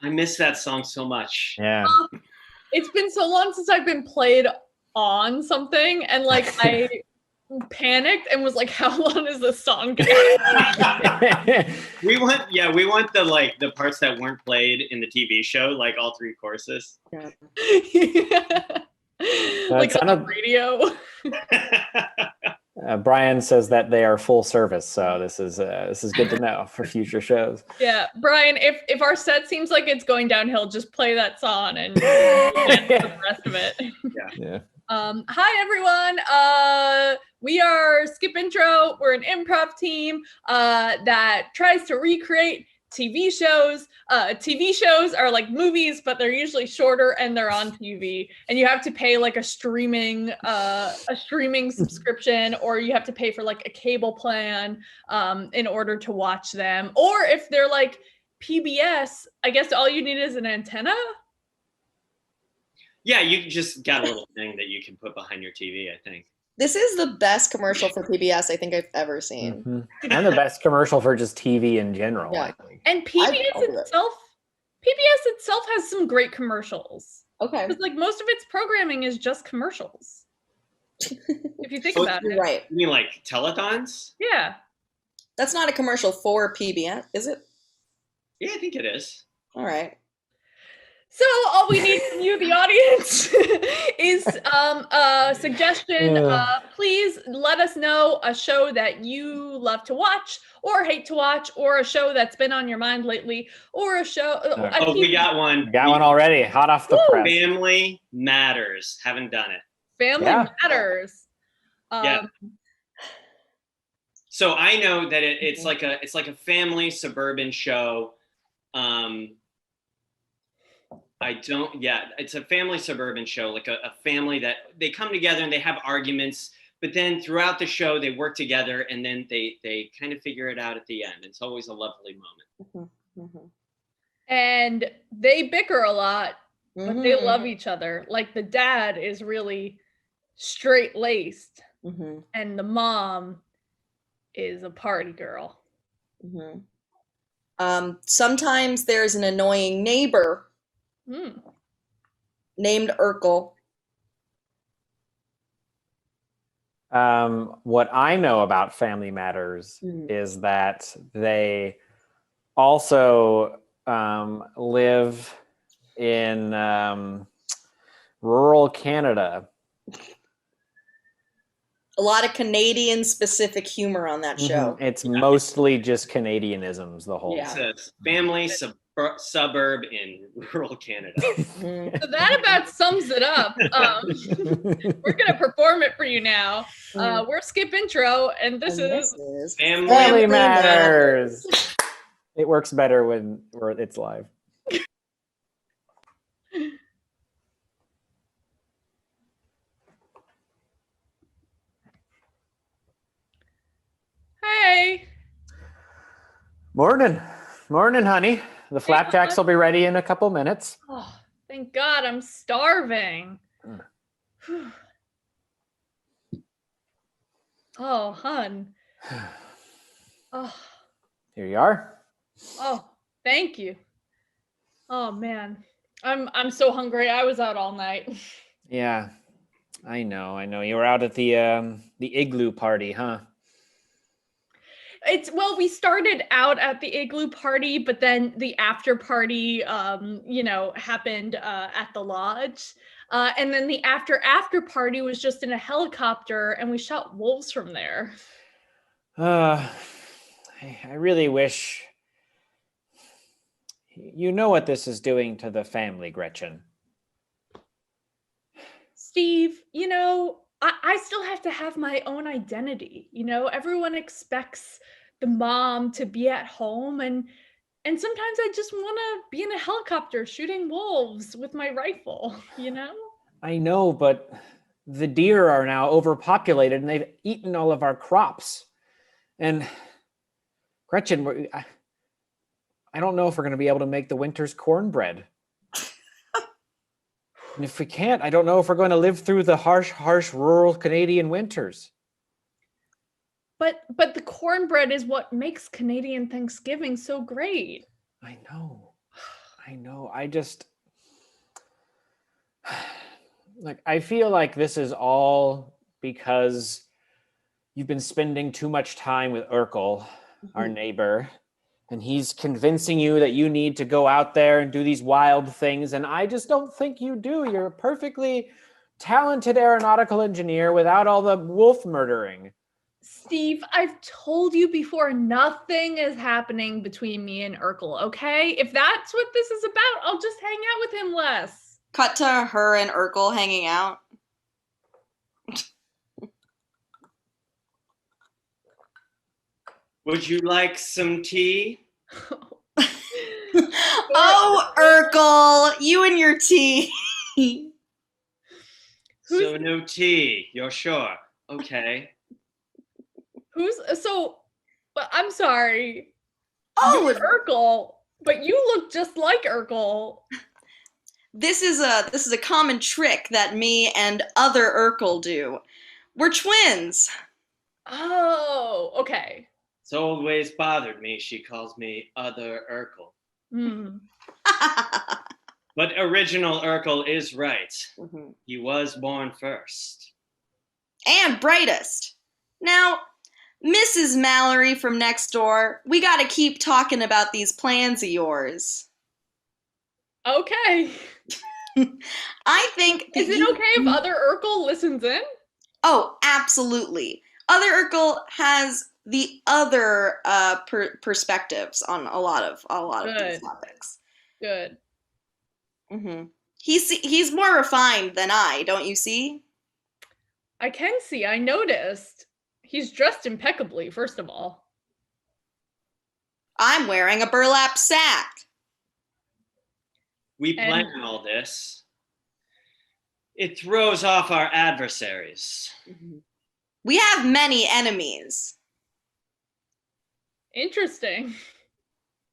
I miss that song so much. Yeah. It's been so long since I've been played on something, and like I panicked and was like, "How long is this song gonna?" We want the parts that weren't played in the TV show, like all 3 choruses. Yeah. Like on the radio. Brian says that they are full service, so this is good to know for future shows. Yeah, Brian, if our set seems like it's going downhill, just play that song and the rest of it. Yeah. Hi everyone. We are Skip Intro. We're an improv team that tries to recreate TV shows. TV shows are like movies, but they're usually shorter and they're on TV. And you have to pay like a streaming subscription, or you have to pay for like a cable plan in order to watch them. Or if they're like PBS, I guess all you need is an antenna. Yeah, you just got a little thing that you can put behind your TV, I think. This is the best commercial for PBS I think I've ever seen. Mm-hmm. And the best commercial for just TV in general. Yeah. And PBS itself has some great commercials. Okay. Because like most of its programming is just commercials. If you think about it. Right. You mean like telethons? Yeah. That's not a commercial for PBS, is it? Yeah, I think it is. All right. So all we need from you, the audience, is a suggestion. Please let us know a show that you love to watch or hate to watch, or a show that's been on your mind lately, or a show. We got one. We got one already, hot off the press. Family Matters. Haven't done it. Family Matters. Yeah. So I know that it's like a family suburban show. It's a family suburban show, like a family that they come together and they have arguments, but then throughout the show they work together and then they kind of figure it out at the end. It's always a lovely moment. And they bicker a lot, but they love each other. Like the dad is really straight-laced, and the mom is a party girl. Sometimes there's an annoying neighbor named Urkel. What I know about Family Matters is that they also live in rural Canada. A lot of Canadian specific humor on that show. It's mostly just Canadianisms, the whole. It's a family suburb in rural Canada. So that about sums it up. We're going to perform it for you now. We're Skip Intro, and this is Family Matters. It works better when it's live. Hey. Morning, honey. The flapjacks will be ready in a couple minutes. Oh, thank God, I'm starving. Oh, hun. Oh. Here you are. Oh, thank you. Oh man, I'm so hungry. I was out all night. Yeah, I know. You were out at the igloo party, huh? We started out at the igloo party, but then the after party, happened at the lodge. And then the after party was just in a helicopter, and we shot wolves from there. I really wish. You know what this is doing to the family, Gretchen. Steve, I still have to have my own identity. Everyone expects the mom to be at home, and sometimes I just want to be in a helicopter shooting wolves with my rifle, I know, but the deer are now overpopulated and they've eaten all of our crops. And Gretchen, I don't know if we're going to be able to make the winter's cornbread. And if we can't, I don't know if we're going to live through the harsh rural Canadian winters. But the cornbread is what makes Canadian Thanksgiving so great. I know. I know. Like, I feel like this is all because you've been spending too much time with Urkel, our neighbor, and he's convincing you that you need to go out there and do these wild things. And I just don't think you do. You're a perfectly talented aeronautical engineer without all the wolf murdering. Steve, I've told you before, nothing is happening between me and Urkel, okay? If that's what this is about, I'll just hang out with him less. Cut to her and Urkel hanging out. Would you like some tea? Oh, Urkel, you and your tea. So no tea, you're sure? Okay. But I'm sorry. Oh, You're Urkel, but you look just like Urkel. this is a common trick that me and other Urkel do. We're twins. Oh, okay. It's always bothered me. She calls me Other Urkel. Hmm. But original Urkel is right. Mhm. He was born first. And brightest. Now, Mrs. Mallory from next door, we gotta keep talking about these plans of yours. Okay. I think that Is it you- okay if other Urkel listens in? Oh, absolutely. Other Urkel has the other perspectives on a lot of these Good. topics. Good. Hmm. He's more refined than I, don't you see? I can see, I noticed. He's dressed impeccably, first of all. I'm wearing a burlap sack. We And- plan all this. It throws off our adversaries. We have many enemies. Interesting.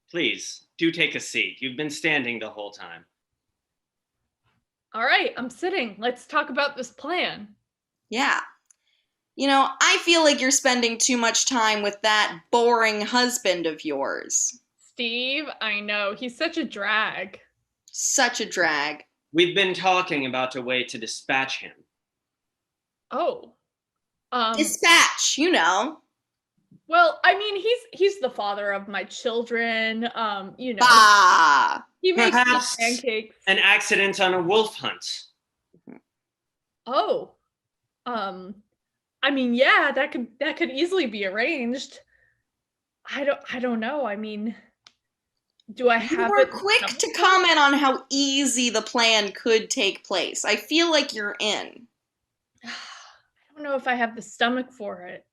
Please, do take a seat. You've been standing the whole time. All right, I'm sitting. Let's talk about this plan. Yeah. You know, I feel like you're spending too much time with that boring husband of yours. Steve, I know. He's such a drag. Such a drag. We've been talking about a way to dispatch him. Oh. Dispatch, you know. Well, I mean, he's the father of my children. Bah. He makes me Perhaps pancakes. an accident on a wolf hunt. Oh. I mean, yeah, that could easily be arranged. I don't know. I mean, do I You have were it quick to somewhere? comment on how easy the plan could take place. I feel like you're in. I don't know if I have the stomach for it.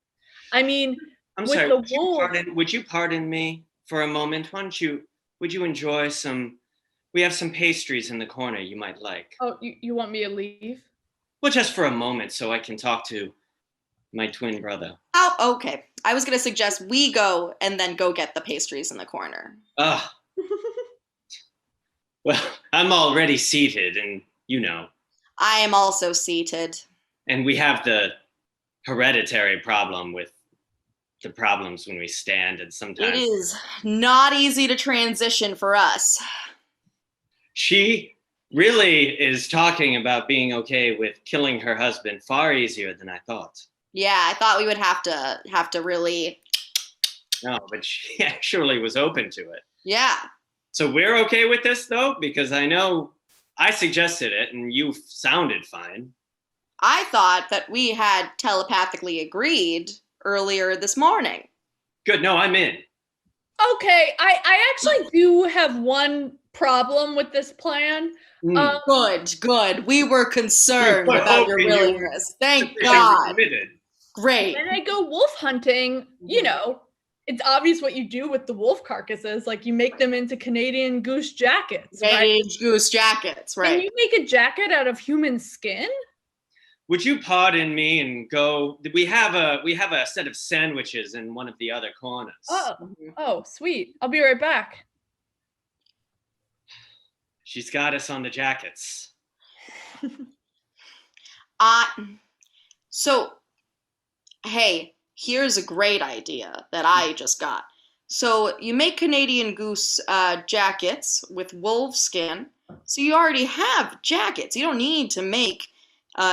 I mean, I'm with sorry, the wolf. would you pardon me for a moment? Would you enjoy we have some pastries in the corner you might like. Oh, you want me to leave? Well, just for a moment so I can talk to my twin brother. Oh, okay. I was going to suggest we go and then go get the pastries in the corner. Ugh. Well, I'm already seated and I am also seated. and we have the hereditary problem with the problems when we stand and It sometimes is not easy to transition for us. she really is talking about being okay with killing her husband far easier than I thought. Yeah, I thought we would have to really. No, but she actually was open to it. Yeah. So we're okay with this though, because I know I suggested it and you sounded fine. I thought that we had telepathically agreed earlier this morning. Good, no, I'm in. Okay, I actually do have one problem with this plan. Mm. Good. We were concerned We were about your hoping you were willingness. Thank Sufficiently God. committed. Great. When I go wolf hunting, it's obvious what you do with the wolf carcasses. Like you make them into Canadian goose jackets, right? Beige goose jackets, Can right? you make a jacket out of human skin? Would you pardon me and go? We have a set of sandwiches in one of the other corners. Oh, sweet. I'll be right back. She's got us on the jackets. So, hey, here's a great idea that I just got. So you make Canadian Goose jackets with wolf skin. So you already have jackets. You don't need to make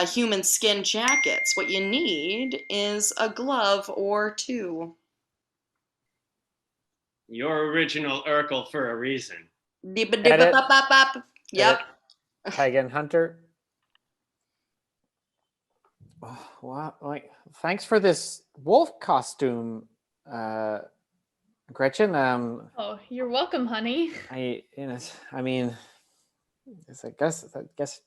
human skin jackets. What you need is a glove or two. You're original Urkel for a reason. Dibba-dibba-bop-bop-bop. Yep. Pagan Hunter. Oh, wow, like, thanks for this wolf costume, Gretchen. Oh, you're welcome, honey. I mean, I guess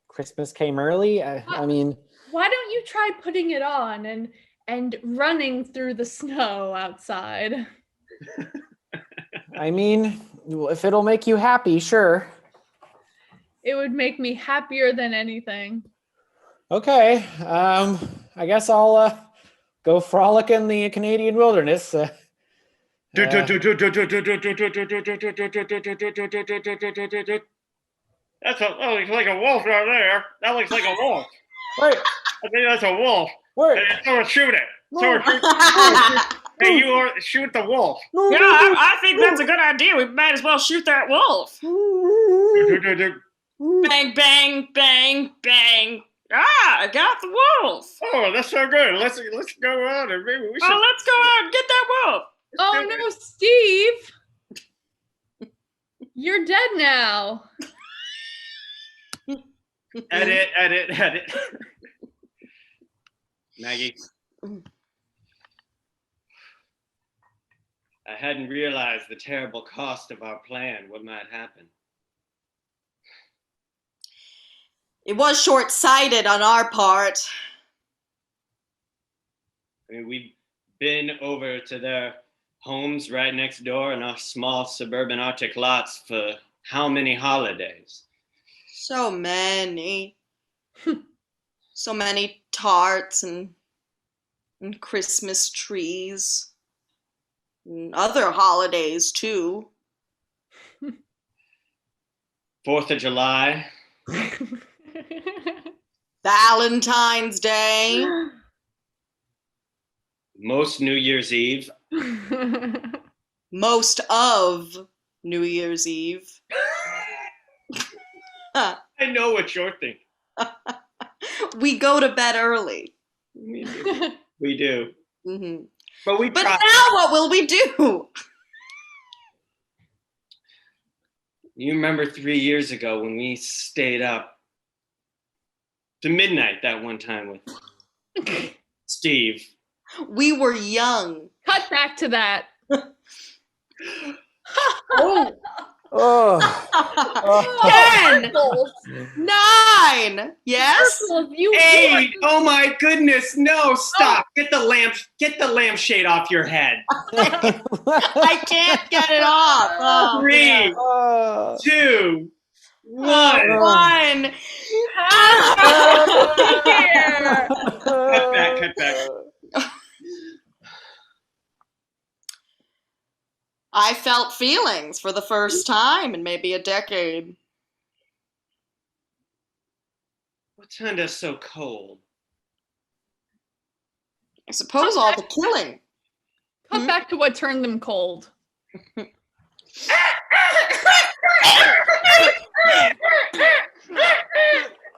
Christmas came early. I mean, Why don't you try putting it on and running through the snow outside? I mean, if it'll make you happy, sure. It would make me happier than anything. Okay. I guess I'll go frolic in the Canadian wilderness. That looks like a wolf right there. That looks like a wolf. Wait, I think that's a wolf. wait. Hey, someone shoot it. Someone shoot. Hey, you are, shoot the wolf. Yeah, I think that's a good idea. We might as well shoot that wolf. Bang, bang, bang, bang. Ah, I got the wolf. Oh, that's so good. Let's go out and maybe we should. Oh, let's go out and get that wolf. Oh no, Steve! You're dead now. Edit. Maggie. I hadn't realized the terrible cost of our plan, what might happen. It was short-sighted on our part. I mean, we've been over to their homes right next door in our small suburban Arctic lots for how many holidays? So many. So many tarts and Christmas trees. And other holidays, too. 4th of July. Valentine's Day. Most New Year's Eve. Most of New Year's Eve. I know what you're thinking. We go to bed early. We do. We do. Mm-hmm. But we But try. now what will we do? You remember 3 years ago when we stayed up to midnight that one time with Steve? We were young. Cut back to that. Oh, 10! Urkel, 9! Yes? you 8! Oh my goodness! No, stop! Get the lampshade off your head. I can't get it off. Oh, 3, Oh. 2, 1. One. here. Cut back. I felt feelings for the first time in maybe a decade. What turned us so cold? I suppose all the killing. Cut back to what turned them cold.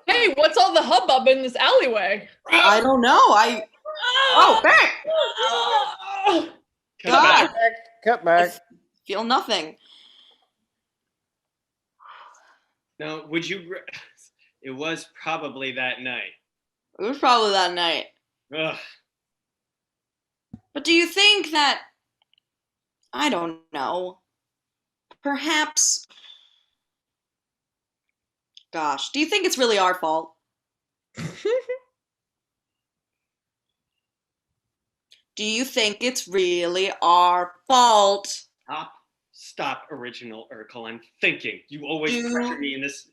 Hey, what's all the hubbub in this alleyway? I don't know. Oh, back! Cut God. back. Cut back. Feel nothing. No, would you? It was probably that night. It was probably that night. Ugh. But do you think that, I don't know, perhaps, gosh, do you think it's really our fault? Do you think it's really our fault? Stop, original Urkel. I'm thinking. You always You- pressure me in this.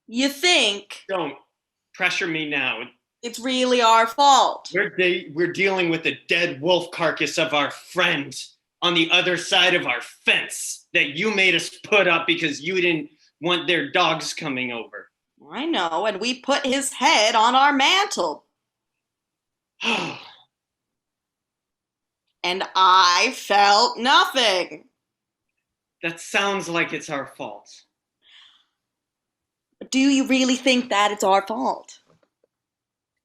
You think Don't pressure me now. it's really our fault? We're dealing with the dead wolf carcass of our friend on the other side of our fence that you made us put up because you didn't want their dogs coming over. I know, and we put his head on our mantle. and I felt nothing. That sounds like it's our fault. Do you really think that it's our fault?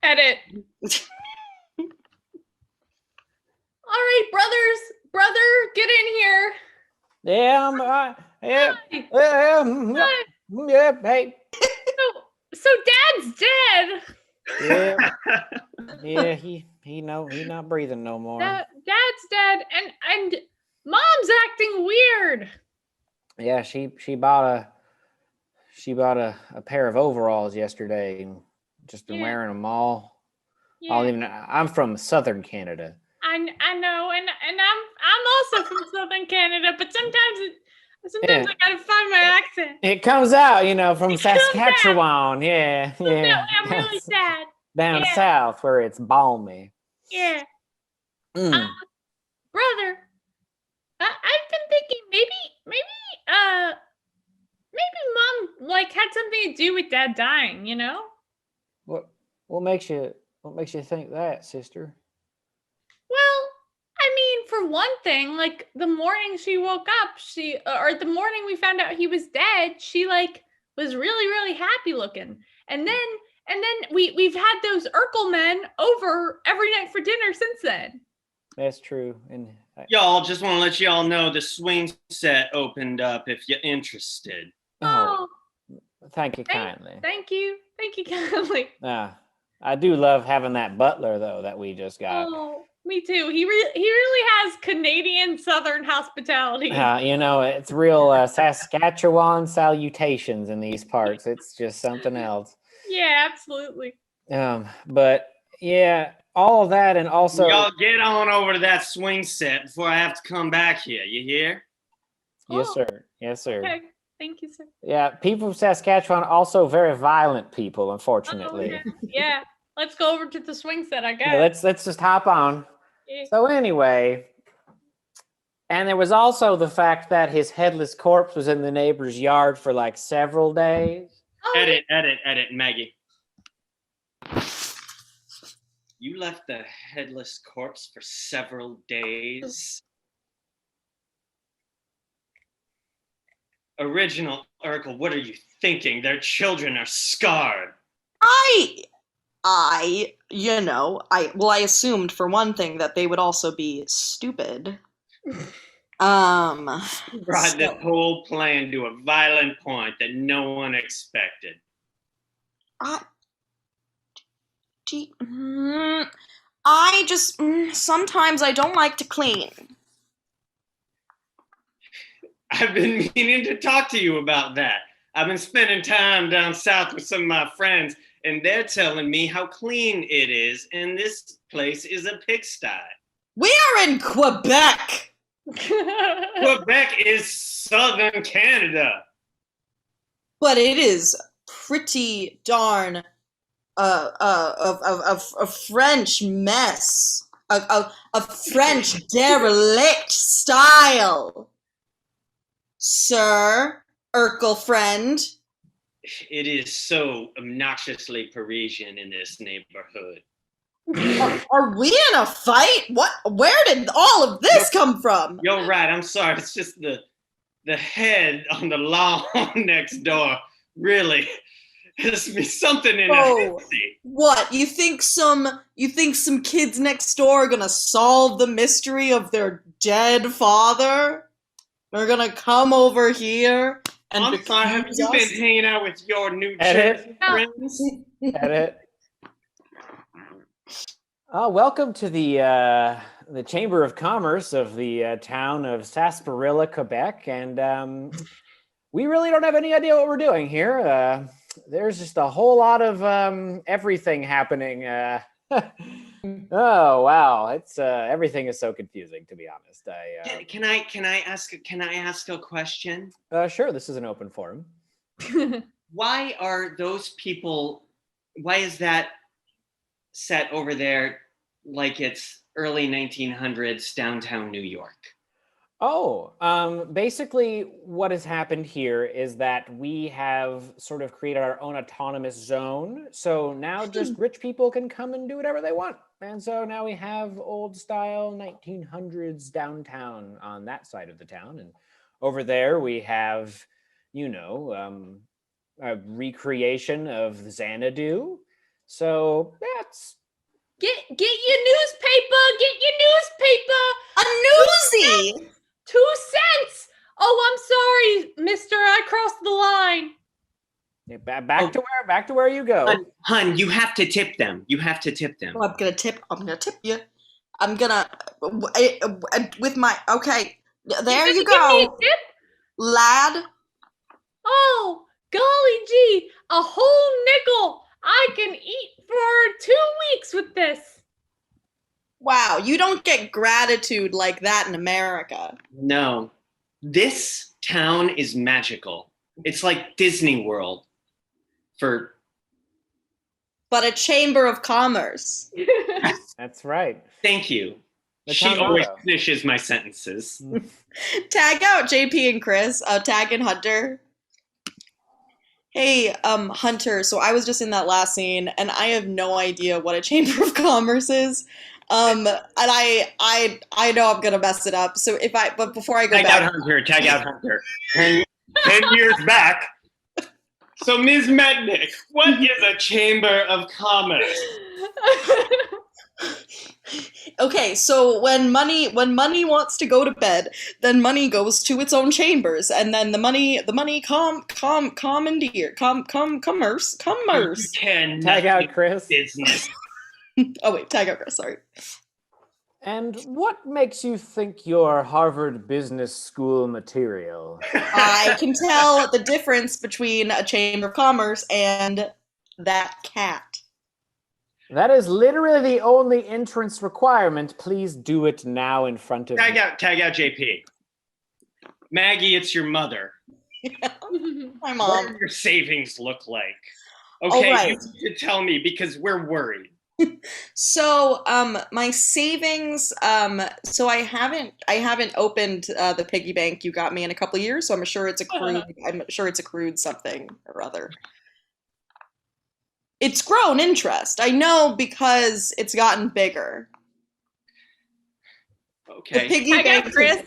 Edit. All right, brother, get in here. Yeah, yeah, Hi. yeah, hey, So Dad's dead. yeah, yeah. He not breathing no more. Dad's dead, and Mom's acting weird. Yeah, she bought a pair of overalls yesterday and just been Yeah. wearing them all. Yeah, I'm from Southern Canada. I know, and I'm also from Southern Canada, but sometimes Yeah. I gotta find my accent. It comes out, from It comes out. Saskatchewan. Yeah, No, yeah. I'm really sad. Down Yeah. south where it's balmy. Yeah, Mm. brother, I've been thinking maybe Mom like had something to do with Dad dying. What makes you think that, sister? Well, I mean, for one thing, like the morning she woke up, or the morning we found out he was dead, she like was really, really happy looking. And then we've had those Urkel men over every night for dinner since then. That's true. And Y'all, just want to let y'all know the swing set opened up if you're interested. oh, thank you kindly. Thank you kindly. I do love having that butler though that we just got. Oh, me too. He really has Canadian Southern hospitality. It's real Saskatchewan salutations in these parts. It's just something else. Yeah, absolutely. But yeah, all of that, and also Y'all get on over to that swing set before I have to come back here. You hear? yes, Oh, sir. Yes, sir. Okay. Thank you, sir. Yeah, people from Saskatchewan also very violent people, Oh, unfortunately. yeah. Let's go over to the swing set, I guess. Yeah, let's just hop on. Yeah. So anyway, and there was also the fact that his headless corpse was in the neighbor's yard for like several days. Oh, Edit, Maggie. You left the headless corpse for several days. Original Urkel, what are you thinking? Their children are scarred. I assumed for one thing that they would also be stupid. Brought the whole plan to a violent point that no one expected. Sometimes I don't like to clean. I've been meaning to talk to you about that. I've been spending time down south with some of my friends, and they're telling me how clean it is, and this place is a pigsty. We are in Quebec. Quebec is southern Canada. But it is pretty darn a French mess. A French derelict style. Sir Urkel friend. It is so obnoxiously Parisian in this neighborhood. Are we in a fight? What? Where did all of this come from? You're right. I'm sorry. It's just the head on the lawn next door really has me something in Oh, it. what? You think some kids next door are gonna solve the mystery of their dead father? They're gonna come over here and I'm sorry. Have you been hanging out with your new church friends? Edit. Welcome to the Chamber of Commerce of the town of Sarsaparilla, Quebec, and we really don't have any idea what we're doing here. There's just a whole lot of everything happening. Oh wow, it's everything is so confusing, to be honest. Can I ask a question? Sure, this is an open forum. Why are those people? Why is that set over there like it's early 1900s downtown New York? Basically, what has happened here is that we have sort of created our own autonomous zone. So now just rich people can come and do whatever they want. And so now we have old style 1900s downtown on that side of the town. And over there we have, a recreation of Xanadu. So that's Get your newspaper. Get your newspaper. A newsie! 2 cents. Oh, I'm sorry, mister. I crossed the line. back to where you go. Hun, you have to tip them. You have to tip them. Oh, I'm gonna tip you. I'm gonna with my okay. There you Give me a go, tip? lad. Oh, golly gee, a whole nickel. I can eat for 2 weeks with this. Wow, you don't get gratitude like that in America. No. This town is magical. It's like Disney World for But a chamber of commerce. That's right. thank you. The She town always motto. finishes my sentences. Tag out JP and Chris. Tag in Hunter. Hey, Hunter. So I was just in that last scene, and I have no idea what a chamber of commerce is. And I know I'm gonna mess it up. So but before I go Tag back, out Hunter. Tag out Hunter. 10 years back. So, Ms. Mednick, what is a chamber of commerce? okay. So when money wants to go to bed, then money goes to its own chambers, and then the money commerce. You can Tag out, Chris. business. Oh wait, tag out Chris. Sorry. And what makes you think you're Harvard Business School material? I can tell the difference between a chamber of commerce and that cat. That is literally the only entrance requirement. Please do it now in front of Tag me. out JP. Maggie, it's your mother. My What mom. do your savings look like? Okay, right. you need to tell me because we're worried. So, my savings. So I haven't opened the piggy bank you got me in a couple of years. So I'm sure it's accrued. I'm sure it's accrued something or other. It's grown interest. I know because it's gotten bigger. Okay. The piggy I bank. got Chris.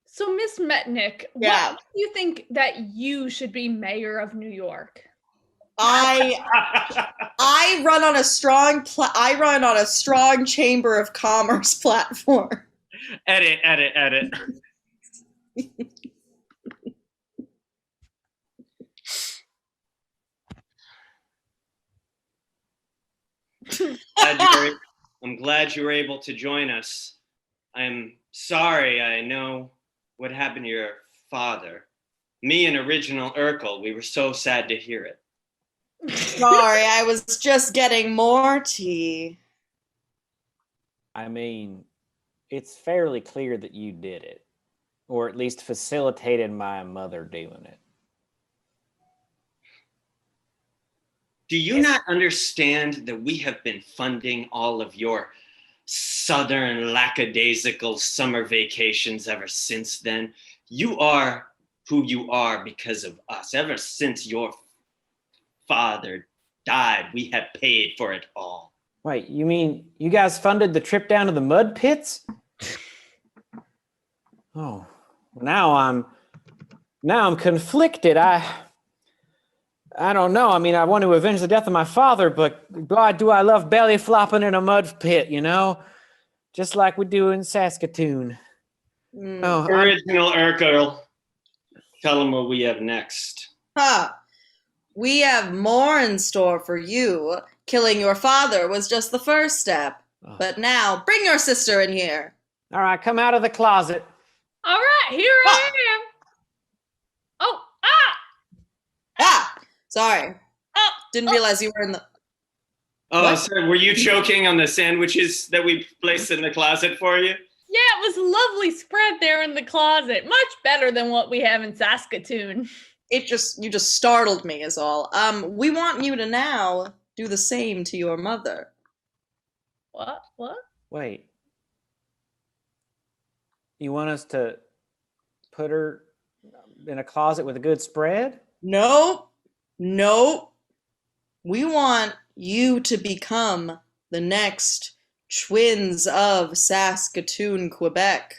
So, Miss Metnick, Yeah. what do you think that you should be mayor of New York? I run on a strong chamber of commerce platform. edit. I'm glad you were able to join us. I'm sorry, I know what happened to your father. Me and Original Urkel, we were so sad to hear it. Sorry, I was just getting more tea. I mean, it's fairly clear that you did it, or at least facilitated my mother doing it. Do you not understand that we have been funding all of your southern lackadaisical summer vacations ever since then? You are who you are because of us. Ever since your father died, we have paid for it all. Wait, you mean you guys funded the trip down to the mud pits? Oh, now I'm conflicted. I don't know. I mean, I want to avenge the death of my father, but God, do I love belly flopping in a mud pit, just like we do in Saskatoon. Oh, Original Urkel, tell them what we have next. Huh. We have more in store for you. Killing your father was just the first step. But now, bring your sister in here. All right, come out of the closet. All right, here I am. Oh, Ah! Sorry. Oh, Didn't realize you were in the... Oh, What? sir, were you choking on the sandwiches that we placed in the closet for you? yeah, it was lovely spread there in the closet. Much better than what we have in Saskatoon. You just startled me is all. We want you to now do the same to your mother. What? Wait. You want us to put her in a closet with a good spread? Nope. Nope. We want you to become the next Twins of Saskatoon, Quebec.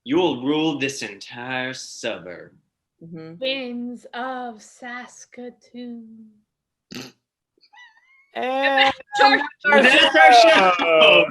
You'll rule this entire suburb. Mhm. Winds of Saskatoon. And Shark. That's our show.